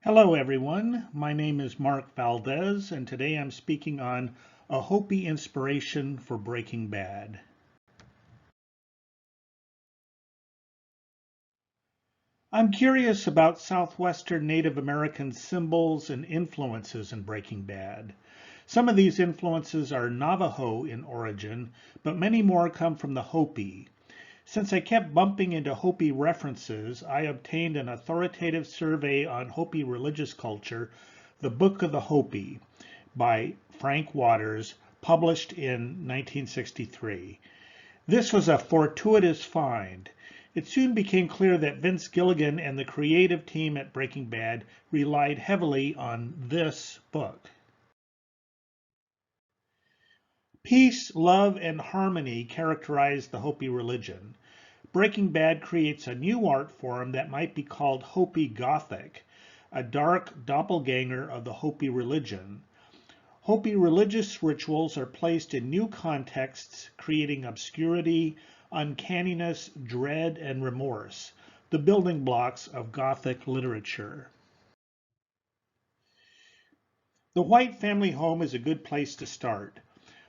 Hello everyone, my name is Mark Valdez and today I'm speaking on a Hopi inspiration for Breaking Bad. I'm curious about Southwestern Native American symbols and influences in Breaking Bad. Some of these influences are Navajo in origin, but many more come from the Hopi. Since I kept bumping into Hopi references, I obtained an authoritative survey on Hopi religious culture, The Book of the Hopi, by Frank Waters, published in 1963. This was a fortuitous find. It soon became clear that Vince Gilligan and the creative team at Breaking Bad relied heavily on this book. Peace, love, and harmony characterize the Hopi religion. Breaking Bad creates a new art form that might be called Hopi Gothic, a dark doppelganger of the Hopi religion. Hopi religious rituals are placed in new contexts, creating obscurity, uncanniness, dread, and remorse, the building blocks of Gothic literature. The White family home is a good place to start.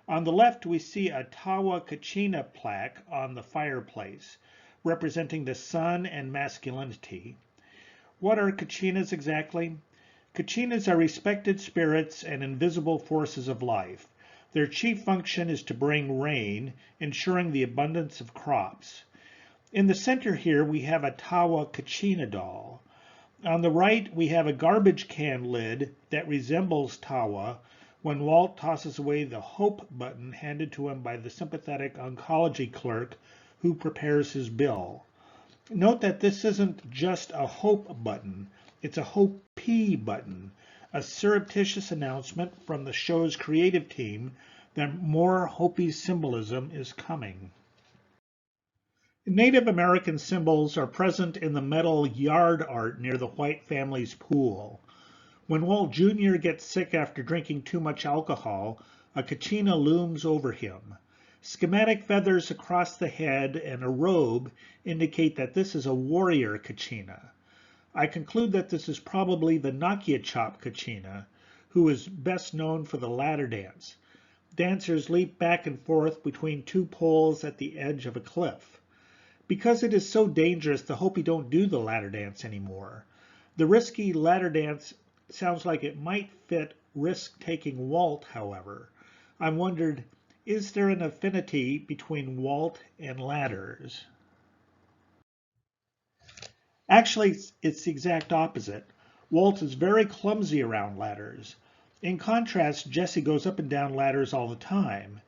On the left, we see a Tawa Kachina plaque on the fireplace, representing the sun and masculinity. What are Kachinas exactly? Kachinas are respected spirits and invisible forces of life. Their chief function is to bring rain, ensuring the abundance of crops. In the center here, we have a Tawa Kachina doll. On the right, we have a garbage can lid that resembles Tawa when Walt tosses away the Hope button handed to him by the sympathetic oncology clerk who prepares his bill. Note that this isn't just a Hope button, it's a Hopi button, a surreptitious announcement from the show's creative team that more Hopi symbolism is coming. Native American symbols are present in the metal yard art near the White family's pool. When Walt Jr. gets sick after drinking too much alcohol, a kachina looms over him. Schematic feathers across the head and a robe indicate that this is a warrior kachina. I conclude that this is probably the Nakiachop kachina, who is best known for the ladder dance. Dancers leap back and forth between two poles at the edge of a cliff. Because it is so dangerous, the Hopi don't do the ladder dance anymore. The risky ladder dance sounds like it might fit risk-taking Walt, however. I wondered, is there an affinity between Walt and ladders? Actually, it's the exact opposite. Walt is very clumsy around ladders. In contrast, Jesse goes up and down ladders all the time.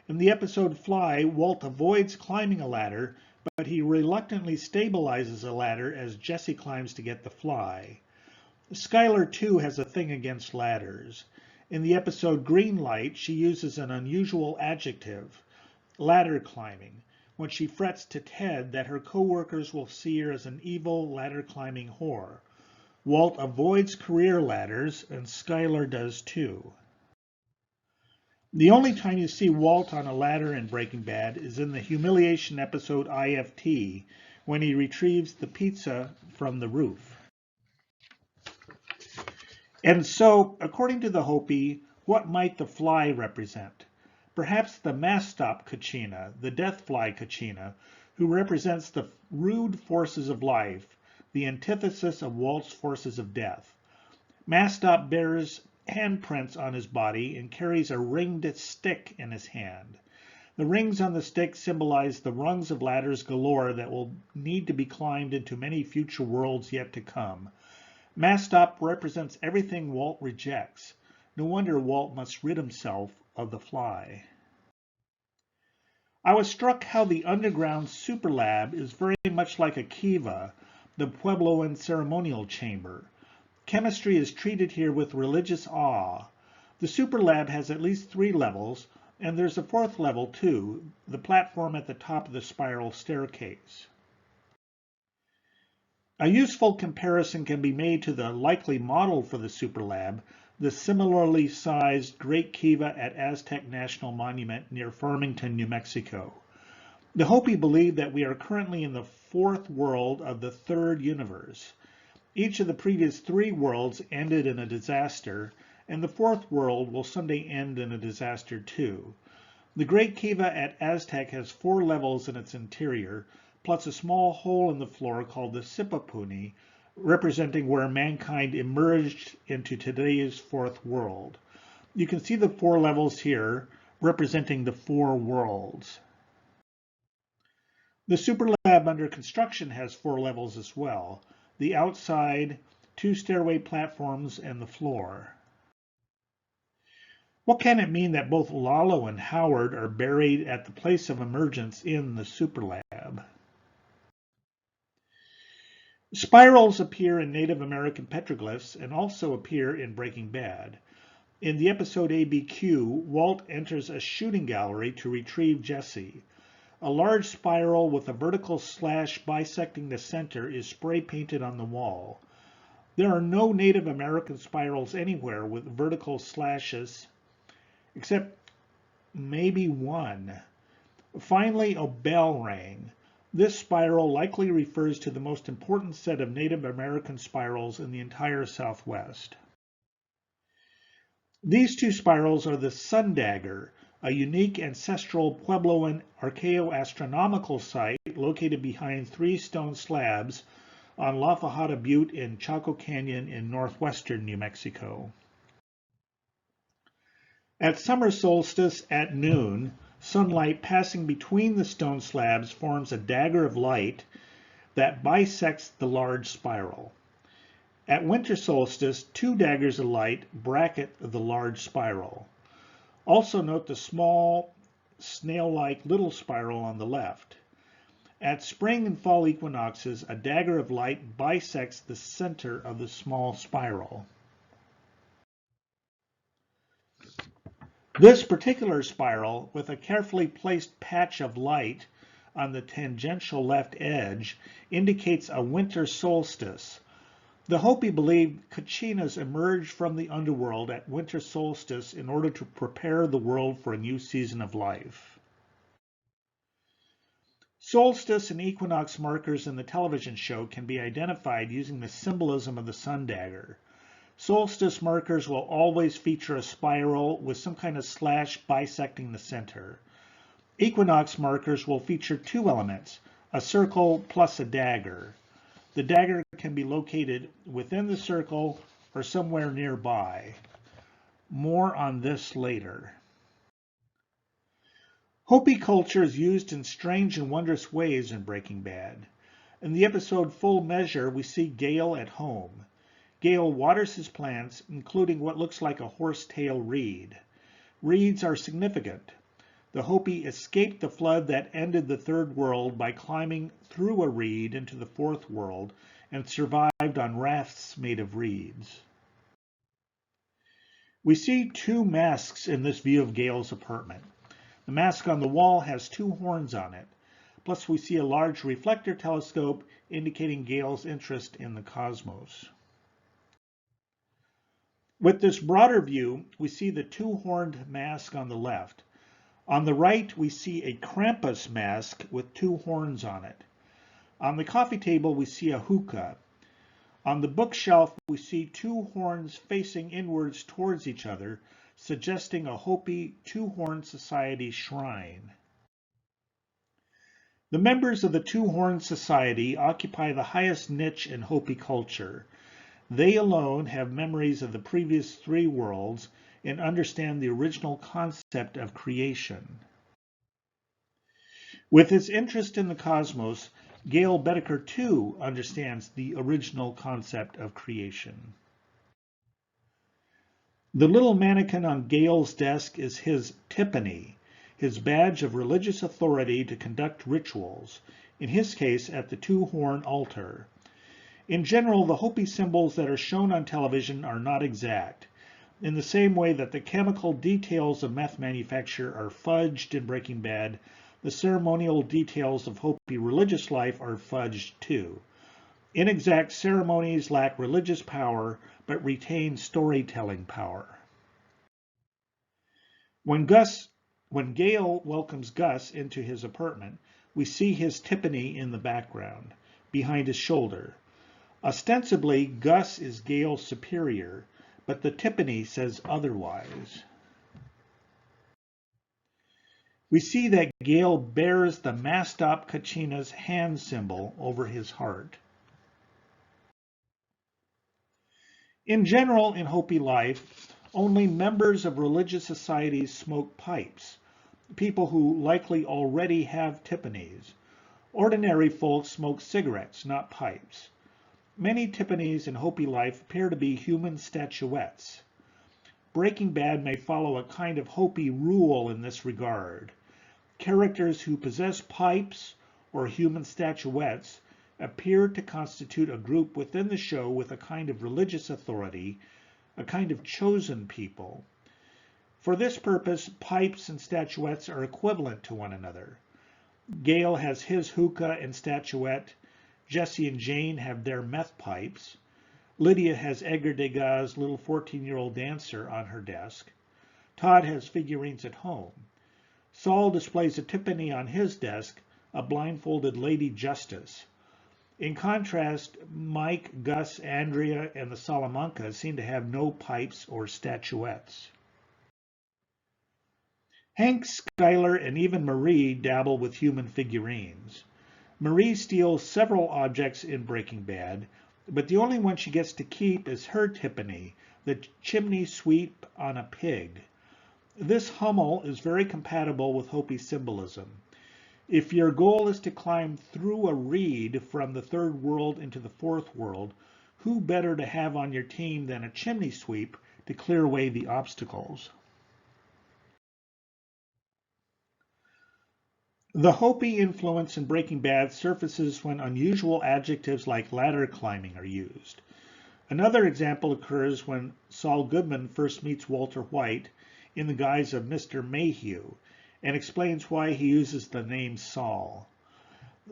In the episode Fly, Walt avoids climbing a ladder, but he reluctantly stabilizes a ladder as Jesse climbs to get the fly. Skylar, too, has a thing against ladders. In the episode Green Light, she uses an unusual adjective, ladder climbing, when she frets to Ted that her co-workers will see her as an evil ladder-climbing whore. Walt avoids career ladders, and Skylar does too. The only time you see Walt on a ladder in Breaking Bad is in the humiliation episode IFT, when he retrieves the pizza from the roof. And so, according to the Hopi, what might the fly represent? Perhaps the mastop kachina, the death fly kachina, who represents the rude forces of life, the antithesis of Walt's forces of death. Mastop bears handprints on his body and carries a ringed stick in his hand. The rings on the stick symbolize the rungs of ladders galore that will need to be climbed into many future worlds yet to come. Mastop represents everything Walt rejects. No wonder Walt must rid himself of the fly. I was struck how the underground superlab is very much like a kiva, the Puebloan ceremonial chamber. Chemistry is treated here with religious awe. The superlab has at least 3 levels, and there's a 4th level too, the platform at the top of the spiral staircase. A useful comparison can be made to the likely model for the superlab, the similarly sized Great Kiva at Aztec National Monument near Farmington, New Mexico. The Hopi believe that we are currently in the 4th world of the 3rd universe. Each of the previous three worlds ended in a disaster, and the fourth world will someday end in a disaster too. The Great Kiva at Aztec has 4 levels in its interior, plus a small hole in the floor called the Sipapuni, representing where mankind emerged into today's fourth world. You can see the 4 levels here, representing the 4 worlds. The super lab under construction has 4 levels as well: the outside, 2 stairway platforms, and the floor. What can it mean that both Lalo and Howard are buried at the place of emergence in the super lab? Spirals appear in Native American petroglyphs and also appear in Breaking Bad. In the episode ABQ, Walt enters a shooting gallery to retrieve Jesse. A large spiral with a vertical slash bisecting the center is spray painted on the wall. There are no Native American spirals anywhere with vertical slashes, except maybe one. Finally, a bell rang. This spiral likely refers to the most important set of Native American spirals in the entire Southwest. These 2 spirals are the Sun Dagger, a unique ancestral Puebloan archaeoastronomical site located behind 3 stone slabs on Fajada Butte in Chaco Canyon in northwestern New Mexico. At summer solstice at noon, sunlight passing between the stone slabs forms a dagger of light that bisects the large spiral. At winter solstice, 2 daggers of light bracket the large spiral. Also note the small, snail-like little spiral on the left. At spring and fall equinoxes, a dagger of light bisects the center of the small spiral. This particular spiral, with a carefully placed patch of light on the tangential left edge, indicates a winter solstice. The Hopi believed Kachinas emerged from the underworld at winter solstice in order to prepare the world for a new season of life. Solstice and equinox markers in the television show can be identified using the symbolism of the sun dagger. Solstice markers will always feature a spiral with some kind of slash bisecting the center. Equinox markers will feature 2 elements, a circle plus a dagger. The dagger can be located within the circle or somewhere nearby. More on this later. Hopi culture is used in strange and wondrous ways in Breaking Bad. In the episode Full Measure, we see Gale at home. Gale waters his plants, including what looks like a horsetail reed. Reeds are significant. The Hopi escaped the flood that ended the third world by climbing through a reed into the fourth world and survived on rafts made of reeds. We see 2 masks in this view of Gale's apartment. The mask on the wall has 2 horns on it. Plus we see a large reflector telescope indicating Gale's interest in the cosmos. With this broader view, we see the 2-horned mask on the left. On the right, we see a Krampus mask with 2 horns on it. On the coffee table, we see a hookah. On the bookshelf, we see 2 horns facing inwards towards each other, suggesting a Hopi 2-horned society shrine. The members of the 2-horned society occupy the highest niche in Hopi culture. They alone have memories of the previous 3 worlds and understand the original concept of creation. With his interest in the cosmos, Gale Boetticher too understands the original concept of creation. The little mannequin on Gale's desk is his tippany, his badge of religious authority to conduct rituals, in his case at the 2-horn altar. In general, the Hopi symbols that are shown on television are not exact. In the same way that the chemical details of meth manufacture are fudged in Breaking Bad, the ceremonial details of Hopi religious life are fudged too. Inexact ceremonies lack religious power, but retain storytelling power. When Gale welcomes Gus into his apartment, we see his tippany in the background, behind his shoulder. Ostensibly, Gus is Gale's superior, but the Tippany says otherwise. We see that Gale bears the Mastop Kachina's hand symbol over his heart. In general, in Hopi life, only members of religious societies smoke pipes, people who likely already have Tippanies. Ordinary folks smoke cigarettes, not pipes. Many Tippanies in Hopi life appear to be human statuettes. Breaking Bad may follow a kind of Hopi rule in this regard. Characters who possess pipes or human statuettes appear to constitute a group within the show with a kind of religious authority, a kind of chosen people. For this purpose, pipes and statuettes are equivalent to one another. Gale has his hookah and statuette. Jesse and Jane have their meth pipes. Lydia has Edgar Degas' little 14-year-old dancer on her desk. Todd has figurines at home. Saul displays a Tippany on his desk, a blindfolded Lady Justice. In contrast, Mike, Gus, Andrea, and the Salamancas seem to have no pipes or statuettes. Hank, Skylar, and even Marie dabble with human figurines. Marie steals several objects in Breaking Bad, but the only one she gets to keep is her Tippany, the chimney sweep on a pig. This Hummel is very compatible with Hopi symbolism. If your goal is to climb through a reed from the third world into the fourth world, who better to have on your team than a chimney sweep to clear away the obstacles? The Hopi influence in Breaking Bad surfaces when unusual adjectives like ladder climbing are used. Another example occurs when Saul Goodman first meets Walter White in the guise of Mr. Mayhew and explains why he uses the name Saul.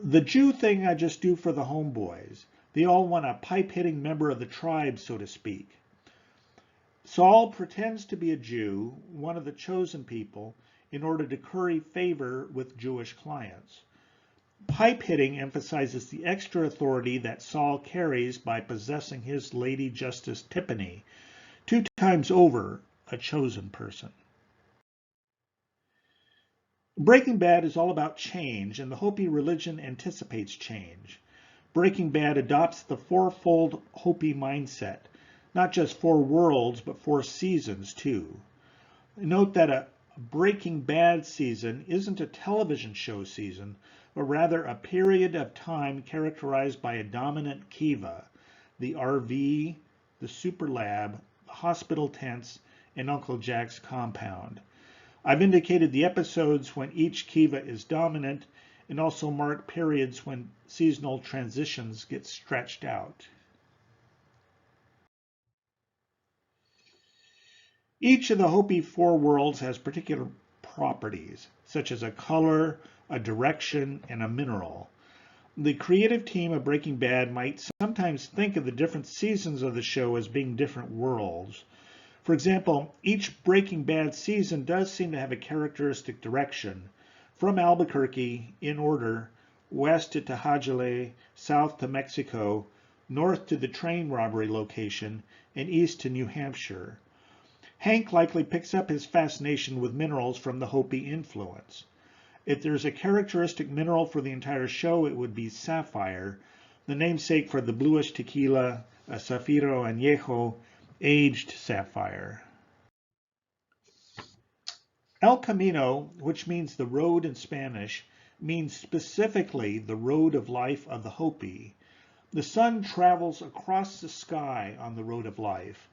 The Jew thing I just do for the homeboys. They all want a pipe-hitting member of the tribe, so to speak. Saul pretends to be a Jew, one of the chosen people, in order to curry favor with Jewish clients. Pipe hitting emphasizes the extra authority that Saul carries by possessing his Lady Justice Tippany, 2 times over a chosen person. Breaking Bad is all about change, and the Hopi religion anticipates change. Breaking Bad adopts the fourfold Hopi mindset, not just 4 worlds, but 4 seasons too. Note that a Breaking Bad season isn't a television show season, but rather a period of time characterized by a dominant kiva, the RV, the super lab, the hospital tents, and Uncle Jack's compound. I've indicated the episodes when each kiva is dominant and also mark periods when seasonal transitions get stretched out. Each of the Hopi 4 worlds has particular properties, such as a color, a direction, and a mineral. The creative team of Breaking Bad might sometimes think of the different seasons of the show as being different worlds. For example, each Breaking Bad season does seem to have a characteristic direction, from Albuquerque, in order, west to Tajale, south to Mexico, north to the train robbery location, and east to New Hampshire. Hank likely picks up his fascination with minerals from the Hopi influence. If there's a characteristic mineral for the entire show, it would be sapphire, the namesake for the bluish tequila, a Zafiro Añejo, aged sapphire. El Camino, which means the road in Spanish, means specifically the road of life of the Hopi. The sun travels across the sky on the road of life.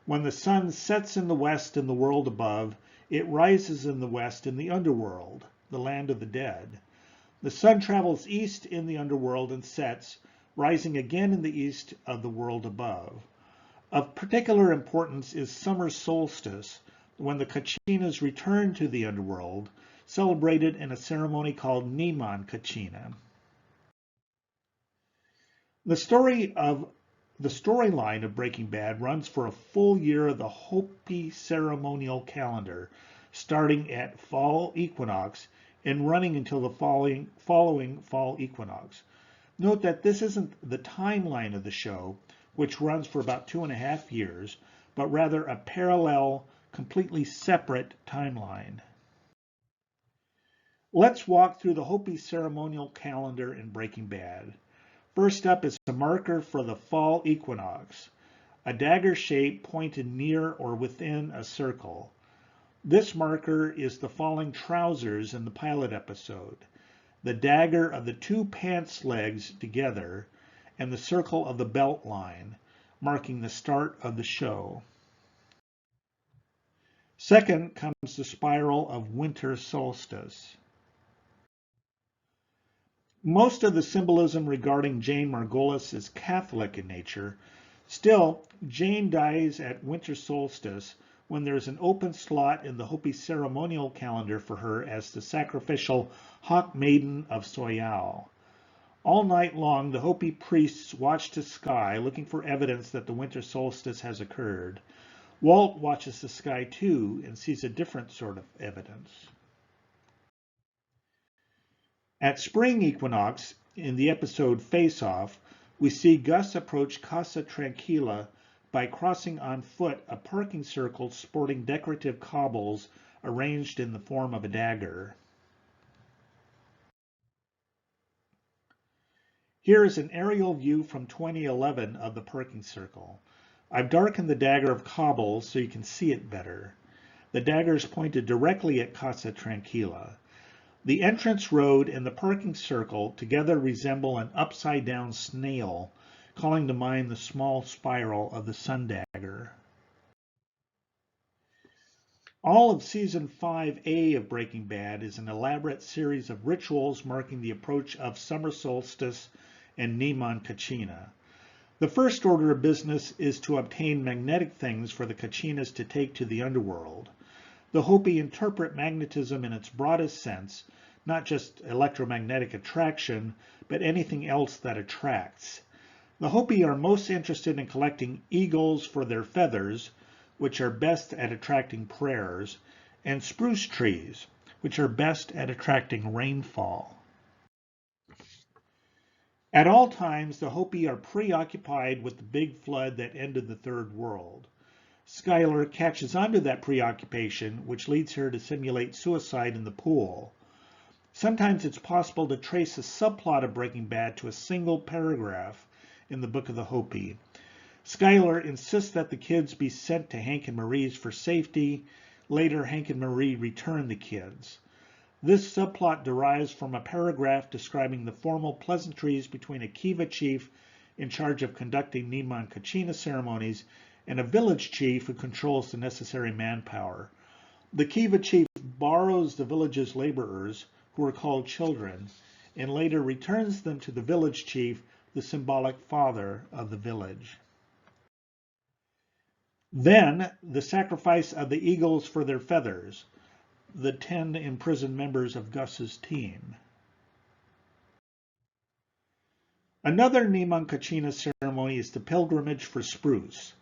When the sun sets in the west in the world above, it rises in the west in the underworld, the land of the dead. The sun travels east in the underworld and sets, rising again in the east of the world above. Of particular importance is summer solstice, when the Kachinas return to the underworld, celebrated in a ceremony called Niman Kachina. The storyline of Breaking Bad runs for a full year of the Hopi Ceremonial Calendar, starting at fall equinox and running until the following fall equinox. Note that this isn't the timeline of the show, which runs for about 2.5 years, but rather a parallel, completely separate timeline. Let's walk through the Hopi Ceremonial Calendar in Breaking Bad. First up is a marker for the fall equinox, a dagger shape pointed near or within a circle. This marker is the falling trousers in the pilot episode, the dagger of the two pants legs together, and the circle of the belt line, marking the start of the show. Second comes the spiral of winter solstice. Most of the symbolism regarding Jane Margolis is Catholic in nature. Still, Jane dies at winter solstice when there is an open slot in the Hopi ceremonial calendar for her as the sacrificial Hawk Maiden of Soyal. All night long, the Hopi priests watch the sky, looking for evidence that the winter solstice has occurred. Walt watches the sky too and sees a different sort of evidence. At spring equinox, in the episode Face Off, we see Gus approach Casa Tranquila by crossing on foot a parking circle sporting decorative cobbles arranged in the form of a dagger. Here is an aerial view from 2011 of the parking circle. I've darkened the dagger of cobbles so you can see it better. The dagger is pointed directly at Casa Tranquila. The entrance road and the parking circle together resemble an upside-down snail, calling to mind the small spiral of the Sun Dagger. All of Season 5A of Breaking Bad is an elaborate series of rituals marking the approach of summer solstice and Niman Kachina. The first order of business is to obtain magnetic things for the Kachinas to take to the underworld. The Hopi interpret magnetism in its broadest sense, not just electromagnetic attraction, but anything else that attracts. The Hopi are most interested in collecting eagles for their feathers, which are best at attracting prayers, and spruce trees, which are best at attracting rainfall. At all times, the Hopi are preoccupied with the big flood that ended the Third World. Skylar catches onto that preoccupation, which leads her to simulate suicide in the pool. Sometimes it's possible to trace a subplot of Breaking Bad to a single paragraph in the Book of the Hopi. Skylar insists that the kids be sent to Hank and Marie's for safety. Later, Hank and Marie return the kids. This subplot derives from a paragraph describing the formal pleasantries between a Kiva chief in charge of conducting Niman Kachina ceremonies and a village chief who controls the necessary manpower. The Kiva chief borrows the village's laborers, who are called children, and later returns them to the village chief, the symbolic father of the village. Then, the sacrifice of the eagles for their feathers, the 10 imprisoned members of Gus's team. Another Niman Kachina ceremony is the pilgrimage for spruce.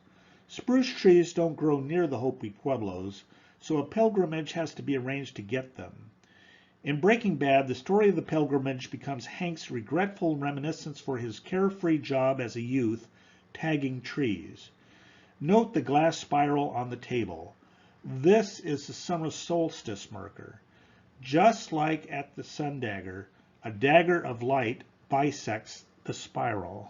Spruce trees don't grow near the Hopi Pueblos, so a pilgrimage has to be arranged to get them. In Breaking Bad, the story of the pilgrimage becomes Hank's regretful reminiscence for his carefree job as a youth, tagging trees. Note the glass spiral on the table. This is the summer solstice marker. Just like at the Sun Dagger, a dagger of light bisects the spiral.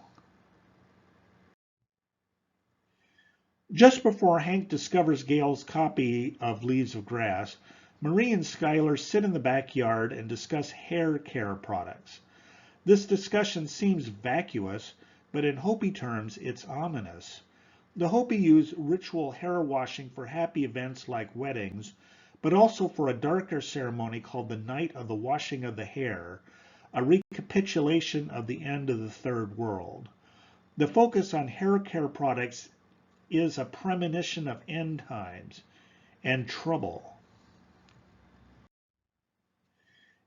Just before Hank discovers Gale's copy of Leaves of Grass, Marie and Skylar sit in the backyard and discuss hair care products. This discussion seems vacuous, but in Hopi terms, it's ominous. The Hopi use ritual hair washing for happy events like weddings, but also for a darker ceremony called the Night of the Washing of the Hair, a recapitulation of the end of the Third World. The focus on hair care products is a premonition of end times and trouble.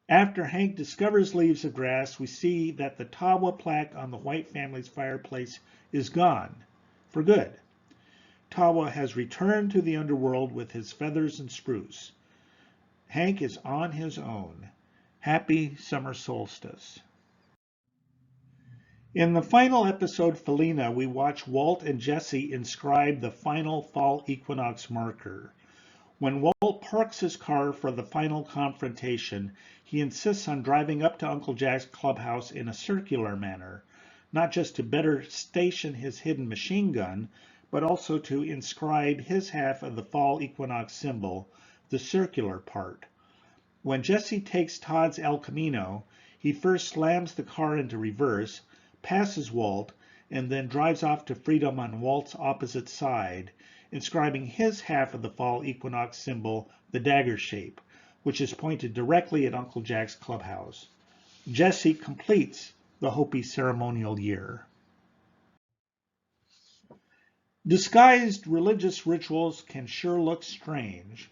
After Hank discovers Leaves of Grass, we see that the Tawa plaque on the White family's fireplace is gone, for good. Tawa has returned to the underworld with his feathers and spruce. Hank is on his own. Happy summer solstice. In the final episode, Felina, we watch Walt and Jesse inscribe the final fall equinox marker. When Walt parks his car for the final confrontation, he insists on driving up to Uncle Jack's clubhouse in a circular manner, not just to better station his hidden machine gun, but also to inscribe his half of the fall equinox symbol, the circular part. When Jesse takes Todd's El Camino, he first slams the car into reverse, passes Walt, and then drives off to freedom on Walt's opposite side, inscribing his half of the fall equinox symbol, the dagger shape, which is pointed directly at Uncle Jack's clubhouse. Jesse completes the Hopi ceremonial year. Disguised religious rituals can sure look strange.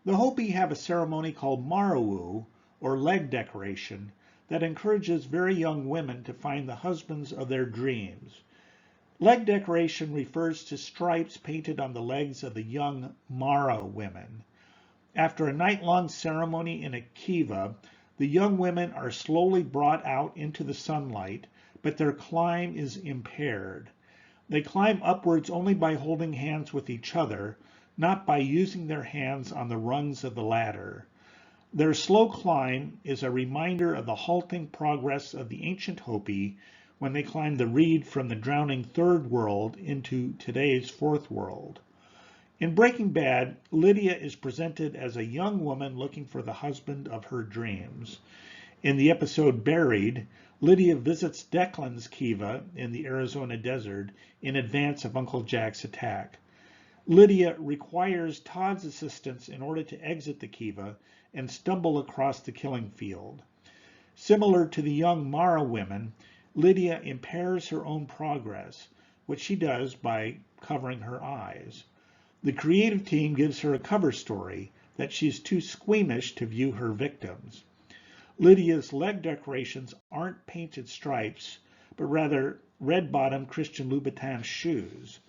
The Hopi have a ceremony called Marawu, or leg decoration, that encourages very young women to find the husbands of their dreams. Leg decoration refers to stripes painted on the legs of the young Mara women. After a night-long ceremony in a kiva, the young women are slowly brought out into the sunlight, but their climb is impaired. They climb upwards only by holding hands with each other, not by using their hands on the rungs of the ladder. Their slow climb is a reminder of the halting progress of the ancient Hopi when they climbed the reed from the drowning third world into today's fourth world. In Breaking Bad, Lydia is presented as a young woman looking for the husband of her dreams. In the episode Buried, Lydia visits Declan's kiva in the Arizona desert in advance of Uncle Jack's attack. Lydia requires Todd's assistance in order to exit the kiva and stumble across the killing field. Similar to the young Mara women, Lydia impairs her own progress, which she does by covering her eyes. The creative team gives her a cover story that she's too squeamish to view her victims. Lydia's leg decorations aren't painted stripes, but rather red-bottomed Christian Louboutin shoes.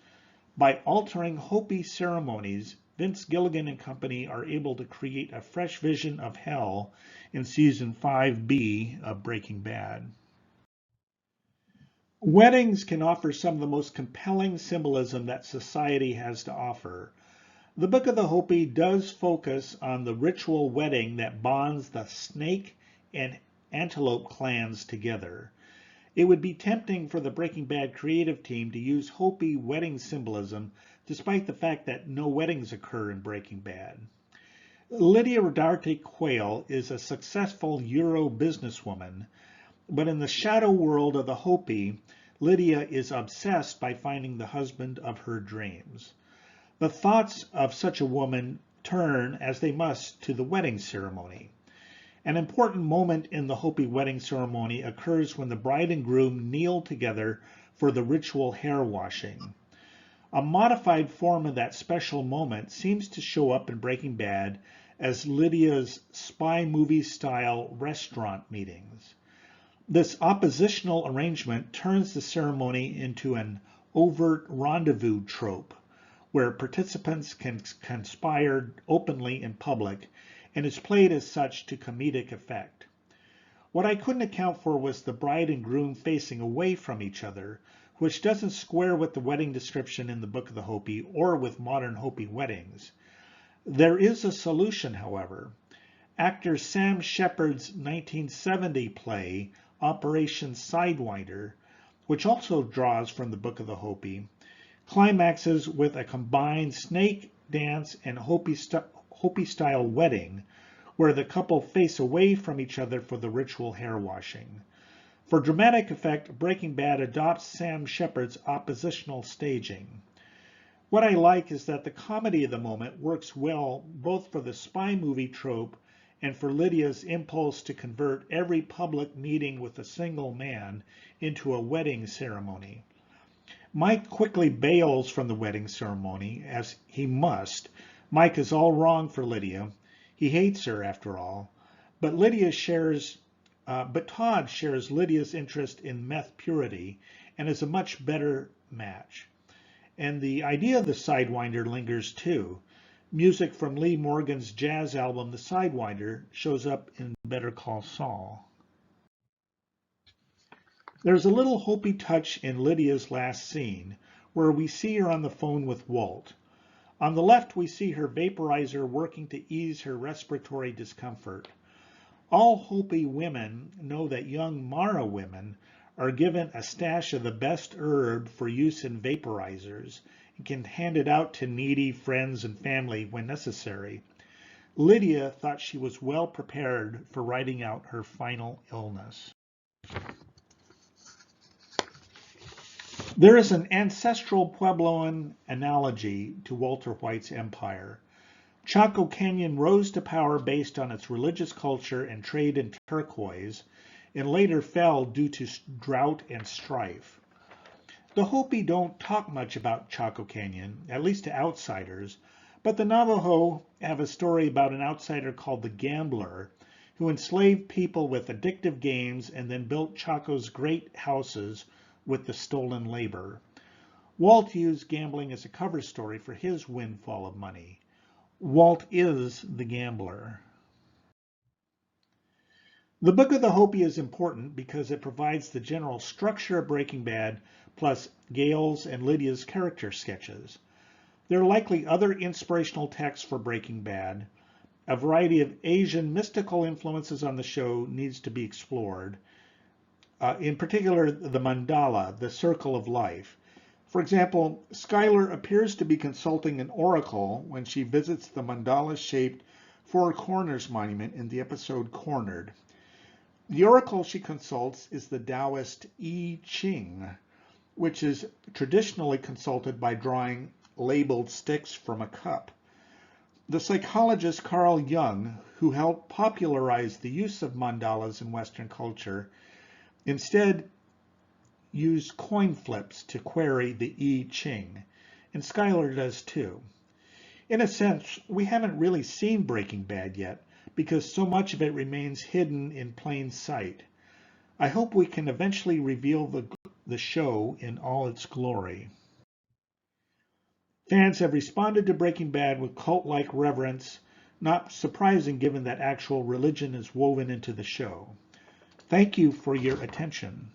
By altering Hopi ceremonies, Vince Gilligan and company are able to create a fresh vision of hell in season 5B of Breaking Bad. Weddings can offer some of the most compelling symbolism that society has to offer. The Book of the Hopi does focus on the ritual wedding that bonds the Snake and Antelope clans together. It would be tempting for the Breaking Bad creative team to use Hopi wedding symbolism despite the fact that no weddings occur in Breaking Bad. Lydia Rodarte-Quayle is a successful Euro businesswoman, but in the shadow world of the Hopi, Lydia is obsessed by finding the husband of her dreams. The thoughts of such a woman turn, as they must, to the wedding ceremony. An important moment in the Hopi wedding ceremony occurs when the bride and groom kneel together for the ritual hair washing. A modified form of that special moment seems to show up in Breaking Bad as Lydia's spy movie-style restaurant meetings. This oppositional arrangement turns the ceremony into an overt rendezvous trope, where participants can conspire openly in public, and is played as such to comedic effect. What I couldn't account for was the bride and groom facing away from each other, which doesn't square with the wedding description in the Book of the Hopi or with modern Hopi weddings. There is a solution, however. Actor Sam Shepard's 1970 play, Operation Sidewinder, which also draws from the Book of the Hopi, climaxes with a combined snake dance and Hopi-style wedding, where the couple face away from each other for the ritual hair washing. For dramatic effect, Breaking Bad adopts Sam Shepard's oppositional staging. What I like is that the comedy of the moment works well both for the spy movie trope and for Lydia's impulse to convert every public meeting with a single man into a wedding ceremony. Mike quickly bails from the wedding ceremony, as he must. Mike is all wrong for Lydia. He hates her, after all. But Todd shares Lydia's interest in meth purity and is a much better match. And the idea of the Sidewinder lingers too. Music from Lee Morgan's jazz album, The Sidewinder, shows up in Better Call Saul. There's a little Hopi touch in Lydia's last scene, where we see her on the phone with Walt. On the left, we see her vaporizer working to ease her respiratory discomfort. All Hopi women know that young Mara women are given a stash of the best herb for use in vaporizers and can hand it out to needy friends and family when necessary. Lydia thought she was well prepared for riding out her final illness. There is an ancestral Puebloan analogy to Walter White's empire. Chaco Canyon rose to power based on its religious culture and trade in turquoise, and later fell due to drought and strife. The Hopi don't talk much about Chaco Canyon, at least to outsiders, but the Navajo have a story about an outsider called the Gambler, who enslaved people with addictive games and then built Chaco's great houses with the stolen labor. Walt used gambling as a cover story for his windfall of money. Walt is the gambler. The Book of the Hopi is important because it provides the general structure of Breaking Bad, plus Gale's and Lydia's character sketches. There are likely other inspirational texts for Breaking Bad. A variety of Asian mystical influences on the show needs to be explored. In particular, the mandala, the circle of life. For example, Skylar appears to be consulting an oracle when she visits the mandala-shaped Four Corners monument in the episode Cornered. The oracle she consults is the Taoist I Ching, which is traditionally consulted by drawing labeled sticks from a cup. The psychologist Carl Jung, who helped popularize the use of mandalas in Western culture, instead used coin flips to query the I Ching, and Skylar does too. In a sense, we haven't really seen Breaking Bad yet, because so much of it remains hidden in plain sight. I hope we can eventually reveal the show in all its glory. Fans have responded to Breaking Bad with cult-like reverence, not surprising given that actual religion is woven into the show. Thank you for your attention.